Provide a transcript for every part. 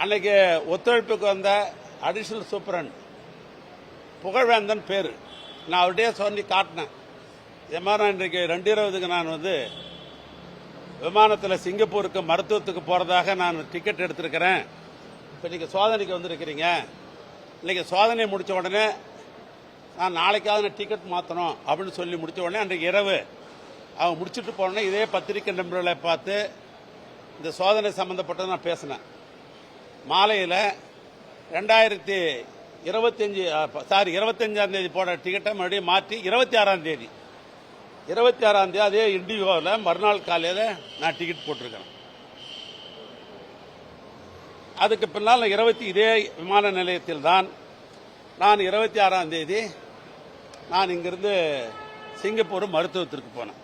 அன்னைக்கு ஒத்துழைப்புக்கு வந்த additional superintendent Pugazhvendhan பேர் நான் அவர்கிட்டயே சொல்லி காட்டினேன். இதே மாதிரி நான் இன்றைக்கு 2:20க்கு நான் விமானத்தில் சிங்கப்பூருக்கு மருத்துவத்துக்கு போகிறதாக நான் டிக்கெட் எடுத்திருக்கிறேன். இப்போ நீங்கள் சோதனைக்கு வந்திருக்கிறீங்க. இன்றைக்கி சோதனை முடித்த உடனே நான் நாளைக்காவது நான் டிக்கெட் மாற்றணும் அப்படின்னு சொல்லி முடித்த உடனே அன்றைக்கு இரவு அவங்க முடிச்சுட்டு போனோடனே இதே பத்திரிகை நண்பர்களை பார்த்து இந்த சோதனை சம்மந்தப்பட்டது நான் பேசினேன். மாலையில் 25ஆம் தேதி போட டிக்கெட்டை மறுபடியும் மாற்றி 26ஆம் தேதி அதே இண்டிகோவில் மறுநாள் காலையில் நான் டிக்கெட் போட்டிருக்கிறேன். அதுக்கு பின்னால் இதே விமான நிலையத்தில் தான் நான் 26ஆம் தேதி நான் இங்கிருந்து சிங்கப்பூர் மருத்துவத்திற்கு போனேன்.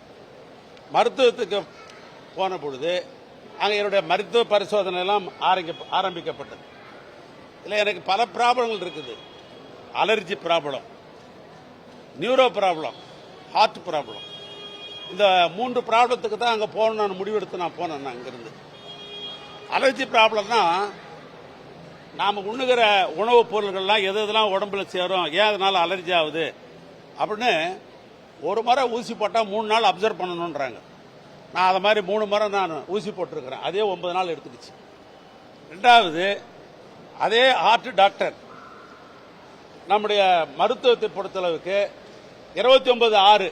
மருத்துவத்துக்கு போன பொழுது அங்கே என்னுடைய மருத்துவ பரிசோதனை எல்லாம் ஆரம்பிக்கப்பட்டது. இல்லை, எனக்கு பல ப்ராப்ளங்கள் இருக்குது. Allergy problem, neuro problem, heart problem. இந்த 3 ப்ராப்ளத்துக்கு தான் அங்கே போகணும் நான் முடிவெடுத்து நான் போனேன். அங்கிருந்து அலர்ஜி ப்ராப்ளம்னா நாம் உண்ணுகிற உணவுப் பொருள்கள்லாம் எதெல்லாம் உடம்புல சேரும், ஏன் அதனால அலர்ஜி ஆகுது அப்படின்னு ஒரு முறை ஊசி போட்டால் 3 நாள் அப்சர்வ் பண்ணணுன்றாங்க. நான் அதை மாதிரி 3 முறை நான் ஊசி போட்டிருக்கிறேன். அதே 9 நாள் எடுத்துக்கிச்சு. ரெண்டாவது, அதே ஹார்ட் டாக்டர் நம்முடைய மருத்துவத்தை பொறுத்தளவுக்கு 29/6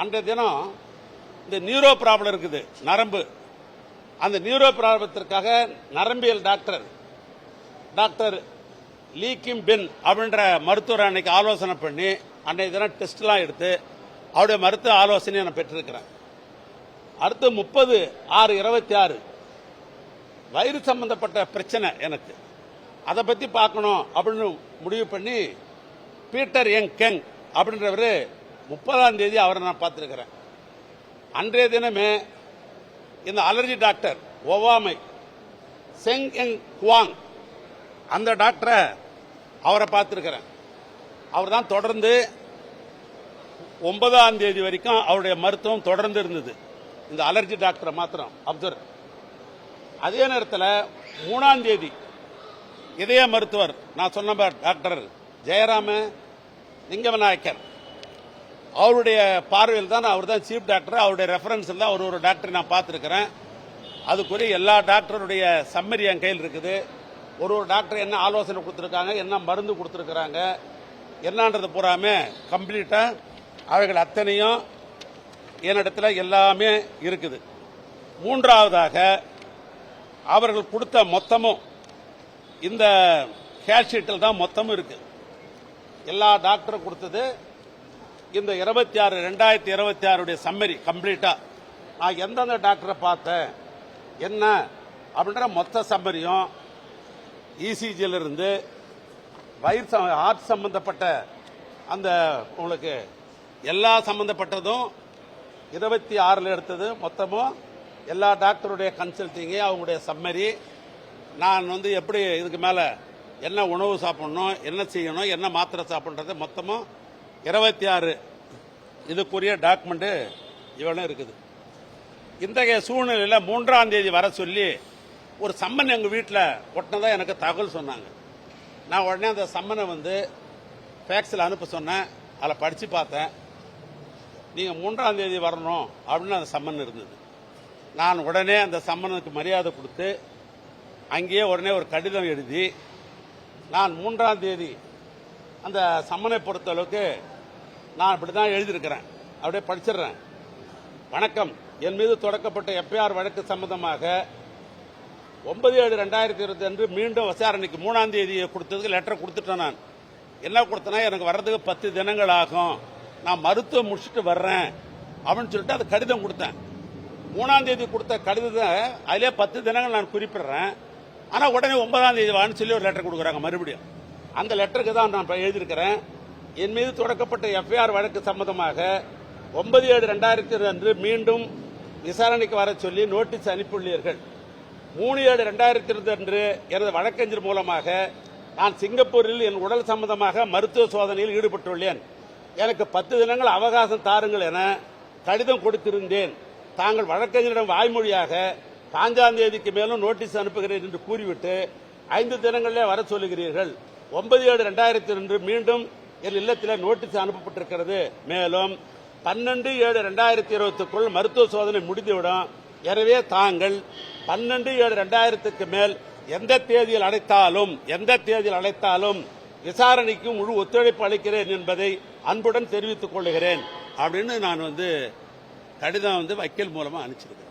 அன்றைய தினம் இந்த நியூரோ ப்ராப்ளம் இருக்குது, நரம்பு. அந்த நியூரோ ப்ராப்ளத்திற்காக நரம்பியல் டாக்டர் லீ கிம் பென் அப்படின்ற மருத்துவர் அன்னைக்கு ஆலோசனை பண்ணி அன்றைய தினம் டெஸ்ட்லாம் எடுத்து அவருடைய மருத்துவ ஆலோசனையை நான் பெற்றிருக்கிறேன். அடுத்து 30/6/26 வயிறு சம்பந்தப்பட்ட பிரச்சனை எனக்கு, அதை பற்றி பார்க்கணும் அப்படின்னு முடிவு பண்ணி பீட்டர் யங் கெங் அப்படின்றவர் 30ஆம் தேதி அவரை நான் பார்த்துருக்கிறேன். அன்றைய தினமே இந்த அலர்ஜி டாக்டர் ஒவ்வாமை செங் எங் குவாங் அந்த டாக்டரை அவரை பார்த்துருக்கிறேன். அவர் தான் தொடர்ந்து 9ஆம் தேதி வரைக்கும் அவருடைய மருத்துவம் தொடர்ந்து இருந்தது. இந்த அலர்ஜி டாக்டரை மாத்திரம் அப்சர்வ். அதே நேரத்தில் 3ஆம் தேதி இதய மருத்துவர் நான் சொன்ன டாக்டர் ஜெயராம லிங்கமநாயக்கர் அவருடைய பார்வையில் தான், அவர் தான் சீஃப் டாக்டர். அவருடைய ரெஃபரன்ஸில் தான் ஒரு டாக்டரை நான் பார்த்துருக்கிறேன். அதுக்குரிய எல்லா டாக்டருடைய சம்மரி என் கையில் இருக்குது. ஒரு டாக்டர் என்ன ஆலோசனை கொடுத்துருக்காங்க, என்ன மருந்து கொடுத்துருக்குறாங்க, என்னன்றது பூராமே கம்ப்ளீட்டாக அவைகள் அத்தனையும் என்னிடத்தில் எல்லாமே இருக்குது. மூன்றாவதாக அவர்கள் கொடுத்த மொத்தமும் இந்த கேஷ் ஷீட்டில் தான் மொத்தமும் இருக்கு. எல்லா டாக்டரும் கொடுத்தது இந்த 2026 சம்மரி கம்ப்ளீட்டா. நான் எந்தெந்த டாக்டரை பார்த்தேன் என்ன அப்படின்ற மொத்த சம்மரியும் இசிஜியில் இருந்து வயிறு ஹார்ட் சம்பந்தப்பட்ட அந்த உங்களுக்கு எல்லா சம்பந்தப்பட்டதும் 26 எடுத்தது மொத்தமும் எல்லா டாக்டருடைய கன்சல்டிங்கு அவங்களுடைய சம்மரி. நான் எப்படி இதுக்கு மேலே என்ன உணவு சாப்பிடணும், என்ன செய்யணும், என்ன மாத்திரை சாப்பிட்றது மொத்தமும் 26 இதுக்குரிய டாக்குமெண்ட் இவ்வளோ இருக்குது. இன்றைய சூழ்நிலையில் 3ஆம் தேதி வர சொல்லி ஒரு சம்மன் எங்கள் வீட்டில் ஒட்டினதாக எனக்கு தகவல் சொன்னாங்க. நான் உடனே அந்த சம்மனை ஃபேக்ஸில் அனுப்ப சொன்னேன். அதில் படித்து பார்த்தேன். நீங்கள் 3ஆம் தேதி வரணும் அப்படின்னு அந்த சம்மன் இருந்தது. நான் உடனே அந்த சம்மனுக்கு மரியாதை கொடுத்து அங்கேயே உடனே ஒரு கடிதம் எழுதி நான் 3ஆம் தேதி அந்த சம்மனை பொறுத்தளவுக்கு நான் இப்படி தான் எழுதியிருக்கிறேன். அப்படியே படிச்சிடுறேன். வணக்கம், என் மீது தொடக்கப்பட்ட எஃப்ஐஆர் வழக்கு சம்பந்தமாக 9/7/2020 அன்று மீண்டும் விசாரணைக்கு 3ஆம் தேதி கொடுத்ததுக்கு லெட்டர் கொடுத்துட்டேன். நான் என்ன கொடுத்தேன்னா, எனக்கு வர்றதுக்கு 10 தினங்கள் ஆகும், நான் மருத்துவம் முடிச்சுட்டு வர்றேன் அப்படின்னு சொல்லிட்டு அது கடிதம் கொடுத்தேன். 3ஆம் தேதி கொடுத்த கடிதத்தை அதிலே 10 தினங்கள் நான் குறிப்பிடுறேன். ஆனால் உடனே 9ஆம் தேதி வான்னு சொல்லி ஒரு லெட்டர் கொடுக்குறாங்க மறுபடியும். அந்த லெட்டருக்கு தான் நான் எழுதியிருக்கிறேன். என் மீது தொடக்கப்பட்ட எஃப்ஐஆர் வழக்கு சம்பந்தமாக 9/7/2020 அன்று மீண்டும் விசாரணைக்கு வர சொல்லி நோட்டீஸ் அனுப்பியுள்ளீர்கள். 3/7/2020 அன்று எனது வழக்கறிஞர் மூலமாக நான் சிங்கப்பூரில் என் உடல் சம்பந்தமாக மருத்துவ சோதனையில் ஈடுபட்டுள்ளேன். எனக்கு 10 தினங்கள் அவகாசம் தாருங்கள் என கடிதம் கொடுத்திருந்தேன். தாங்கள் வழக்கறிஞரிடம் வாய்மொழியாக 5ஆம் தேதிக்கு மேலும் நோட்டீஸ் அனுப்புகிறேன் என்று கூறிவிட்டு 5 தினங்களிலே வர சொல்லுகிறீர்கள். 9/7/2002 மீண்டும் என் இல்லத்தில் நோட்டீஸ் அனுப்பப்பட்டிருக்கிறது. மேலும் 12/7/2020க்குள் மருத்துவ சோதனை முடிந்துவிடும். எனவே தாங்கள் 12/7/2000க்கு மேல் எந்த தேதியில் அழைத்தாலும் விசாரணைக்கு முழு ஒத்துழைப்பு அளிக்கிறேன் என்பதை அன்புடன் தெரிவித்துக் கொள்கிறேன் அப்படின்னு நான் கடிதம் வக்கீல் மூலமா அனுப்பிச்சிருக்கிறேன்.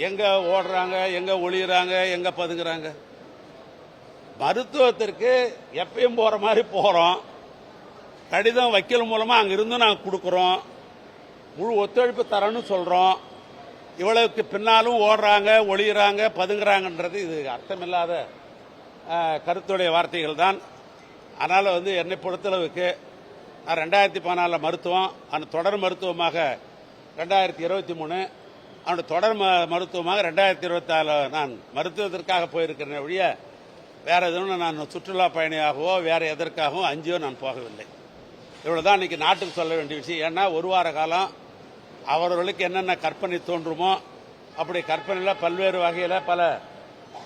எங்க ஓடுறாங்க, எங்க ஒளியறாங்க, எங்க பதுங்குறாங்க? மருத்துவத்திற்கு எப்பயும் போற மாதிரி போறோம். கடிதம் வக்கீல் மூலமா அங்க இருந்து நாங்க கொடுக்கிறோம். முழு ஒத்துழைப்பு தரணும்னு சொல்றோம். இவ்வளவுக்கு பின்னாலும் ஓடுறாங்க, ஒளியறாங்க, பதுங்குறாங்கன்றது இது அர்த்தமில்லாத கருத்துடைய வார்த்தைகள் தான். அதனால என்னை பொறுத்தளவுக்கு நான் 2014 மருத்துவம், அந்த தொடர் மருத்துவமாக 2023, அவனுடைய தொடர் மருத்துவமாக 2024 நான் மருத்துவத்திற்காக போயிருக்கிறேன் ஒழிய வேற எதுவும் நான் சுற்றுலா பயணியாகவோ வேற எதற்காகவும் அஞ்சியோ நான் போகவில்லை. இவ்வளவுதான் இன்னைக்கு நாட்டுக்கு சொல்ல வேண்டிய விஷயம். ஏன்னா ஒரு வார காலம் அவர்களுக்கு என்னென்ன கற்பனை தோன்றுமோ அப்படி கற்பனையில் பல்வேறு வகையில் பல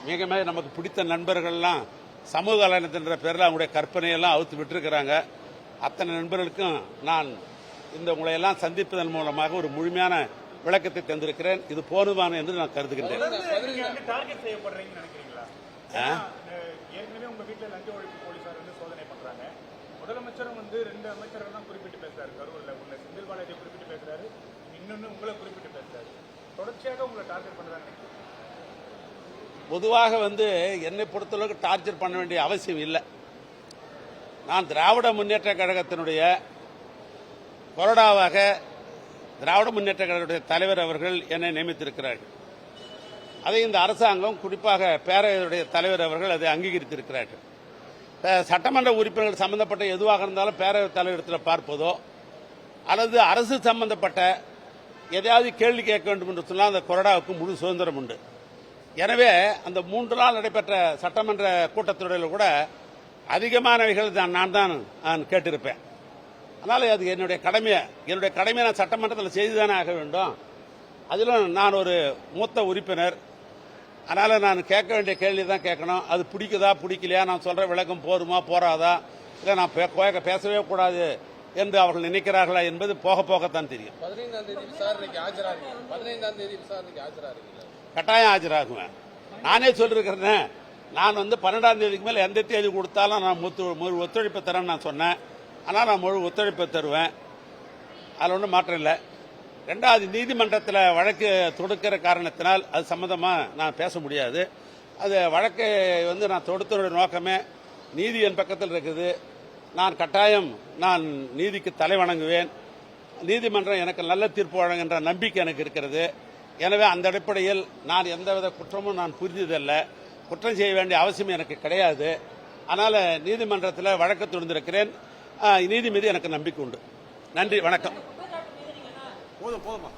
மிக மிக நமக்கு பிடித்த நண்பர்கள்லாம் சமூக வலைதளத்தின்ற பேரில் அவங்களுடைய கற்பனையெல்லாம் அவுத்து விட்டுருக்கிறாங்க. அத்தனை நண்பர்களுக்கும் நான் உங்களையெல்லாம் சந்திப்பதன் மூலமாக ஒரு முழுமையான விளக்கத்தை தந்திருக்கிறேன். இது போதுமான என்று நான் கருதுகின்றேன். முதலமைச்சரும் 2 அமைச்சர்கள் தான் குறிப்பிட்டு பேசுறாரு. கரூர்ல உள்ள செந்தில் பாலாஜி குறிப்பிட்டு பேசுறாரு, இன்னொன்னு உங்களை குறிப்பிட்டு பேசுறாரு. தொடர்ச்சியாக உங்களை டார்கெட் பண்றாங்க. பொதுவாக என்னை பொறுத்தளவுக்கு டார்ச்சர் பண்ண வேண்டிய அவசியம் இல்லை. நான் திராவிட முன்னேற்ற கழகத்தினுடைய கொறடாவாக திராவிட முன்னேற்ற கழகத்துடைய தலைவர் அவர்கள் என்னை நியமித்திருக்கிறார்கள். அதை இந்த அரசாங்கம் குறிப்பாக பேரவையுடைய தலைவர் அவர்கள் அதை அங்கீகரித்திருக்கிறார்கள். சட்டமன்ற உறுப்பினர்கள் சம்பந்தப்பட்ட எதுவாக இருந்தாலும் பேரவைத் தலைவரிடத்தில் பார்ப்பதோ அல்லது அரசு சம்பந்தப்பட்ட எதையாவது கேள்வி கேட்க வேண்டும் என்று சொன்னால் அந்த கொறடாவுக்கு முழு சுதந்திரம் உண்டு. எனவே அந்த 3 நாள் நடைபெற்ற சட்டமன்ற கூட்டத்தொடரில் கூட அதிகமானவைகள் நான் கேட்டிருப்பேன். அதனால அது என்னுடைய கடமையை நான் சட்டமன்றத்தில் செய்துதானே ஆக வேண்டும். அதிலும் நான் ஒரு மூத்த உறுப்பினர். அதனால நான் கேட்க வேண்டிய கேள்வி தான் கேட்கணும். அது பிடிக்குதா பிடிக்கலையா, நான் சொல்ற விளக்கம் போருமா போறாதா, இல்லை நான் பேசவே கூடாது என்று அவர்கள் நினைக்கிறார்களா என்பது போக போகத்தான் தெரியும். 15ஆம் தேதி விசாரணைக்கு கட்டாயம் ஆஜராகுவேன். நானே சொல்லிருக்கிறேன். நான் 12ஆம் தேதிக்கு மேல எந்த தேதி கொடுத்தாலும் நான் முழு ஒத்துழைப்பு தரேன்னு நான் சொன்னேன். ஆனால் நான் முழு ஒத்துழைப்பு தருவேன். அதில் ஒன்றும் மாற்றம் இல்லை. 2வது, நீதிமன்றத்தில் வழக்கு தொடுக்கிற காரணத்தினால் அது சம்பந்தமா நான் பேச முடியாது. அது வழக்கை நான் தொடுத்தனுடைய நோக்கமே நீதி என் பக்கத்தில் இருக்குது. நான் கட்டாயம் நீதிக்கு தலை வணங்குவேன். நீதிமன்றம் எனக்கு நல்ல தீர்ப்பு வழங்குகின்ற நம்பிக்கை எனக்கு இருக்கிறது. எனவே அந்த அடிப்படையில் நான் எந்தவித குற்றமும் நான் புரிந்ததில்ல. குற்றம் செய்ய வேண்டிய அவசியம் எனக்கு கிடையாது. அதனால நீதிமன்றத்தில் வழக்கு தொடுத்திருக்கிறேன். நீதி மீது எனக்கு நம்பிக்கை உண்டு. நன்றி, வணக்கம். போதுமா